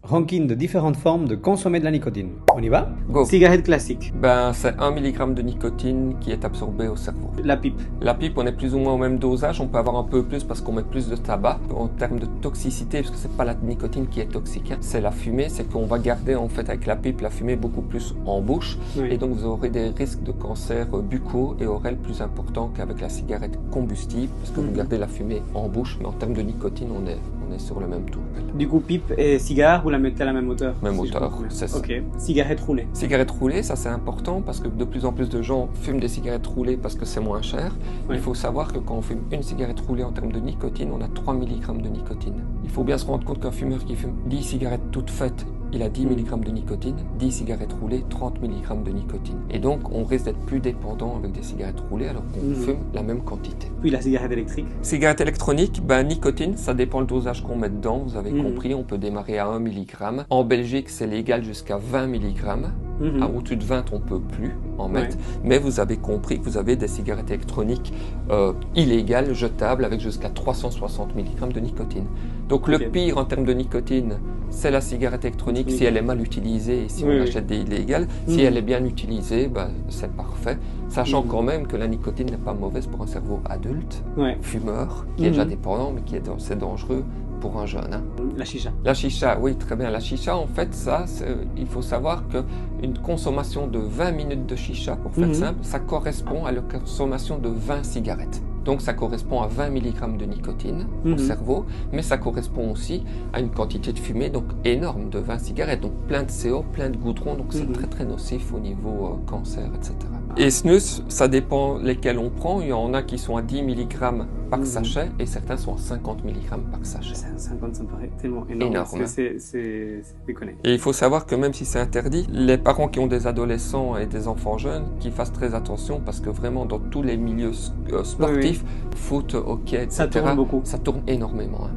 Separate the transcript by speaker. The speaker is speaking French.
Speaker 1: Ranking de différentes formes de consommer de la nicotine. On y va?
Speaker 2: Go.
Speaker 1: Cigarette classique.
Speaker 2: Ben, c'est 1 mg de nicotine qui est absorbé au cerveau.
Speaker 1: La pipe.
Speaker 2: La pipe, on est plus ou moins au même dosage, on peut avoir un peu plus parce qu'on met plus de tabac. En termes de toxicité, parce que c'est pas la nicotine qui est toxique, hein, c'est la fumée, c'est qu'on va garder en fait avec la pipe la fumée beaucoup plus en bouche,
Speaker 1: Oui.
Speaker 2: et donc vous aurez des risques de cancer buccaux et oreils plus importants qu'avec la cigarette combustible, parce que vous gardez la fumée en bouche, mais en termes de nicotine, on est sur le même tour.
Speaker 1: Du coup, pipe et cigare, vous la mettez à la même hauteur?
Speaker 2: Même
Speaker 1: si
Speaker 2: hauteur, c'est ça.
Speaker 1: Ok. Cigarette roulée.
Speaker 2: Cigarette roulée, ça c'est important parce que de plus en plus de gens fument des cigarettes roulées parce que c'est moins cher.
Speaker 1: Oui.
Speaker 2: Il faut savoir que quand on fume une cigarette roulée en termes de nicotine, on a 3 mg de nicotine. Il faut bien se rendre compte qu'un fumeur qui fume 10 cigarettes toutes faites, il a 10 mg de nicotine, 10 cigarettes roulées, 30 mg de nicotine. Et donc on risque d'être plus dépendant avec des cigarettes roulées alors qu'on fume la même quantité.
Speaker 1: Puis la cigarette électrique.
Speaker 2: Cigarette électronique, ben nicotine, ça dépend le dosage qu'on met dedans, vous avez compris, on peut démarrer à 1 mg. En Belgique, c'est légal jusqu'à 20 mg. Au-dessus de 20, on ne peut plus en mettre. Mais vous avez compris que vous avez des cigarettes électroniques illégales, jetables, avec jusqu'à 360 mg de nicotine. Donc le pire en termes de nicotine, c'est la cigarette électronique si elle est mal utilisée et si on achète des illégales. Si elle est bien utilisée, ben, c'est parfait. Sachant quand même que la nicotine n'est pas mauvaise pour un cerveau adulte, fumeur, qui est déjà dépendant, mais qui est assez dangereux pour un jeune. Hein.
Speaker 1: La chicha.
Speaker 2: La chicha, oui, très bien. La chicha, en fait, ça, il faut savoir qu'une consommation de 20 minutes de chicha, pour faire simple, ça correspond à la consommation de 20 cigarettes. Donc ça correspond à 20 mg de nicotine au cerveau, mais ça correspond aussi à une quantité de fumée donc énorme de 20 cigarettes, donc plein de CO, plein de goudron, donc c'est très très nocif au niveau cancer, etc. Et snus, ça dépend lesquels on prend, il y en a qui sont à 10 mg par sachet et certains sont à 50 mg par sachet.
Speaker 1: 50, ça me paraît tellement énorme. C'est déconné.
Speaker 2: Et il faut savoir que même si c'est interdit, les parents qui ont des adolescents et des enfants jeunes, qu'ils fassent très attention parce que vraiment dans tous les milieux sportifs, foot, hockey, etc.,
Speaker 1: ça tourne beaucoup.
Speaker 2: Ça tourne énormément. Hein.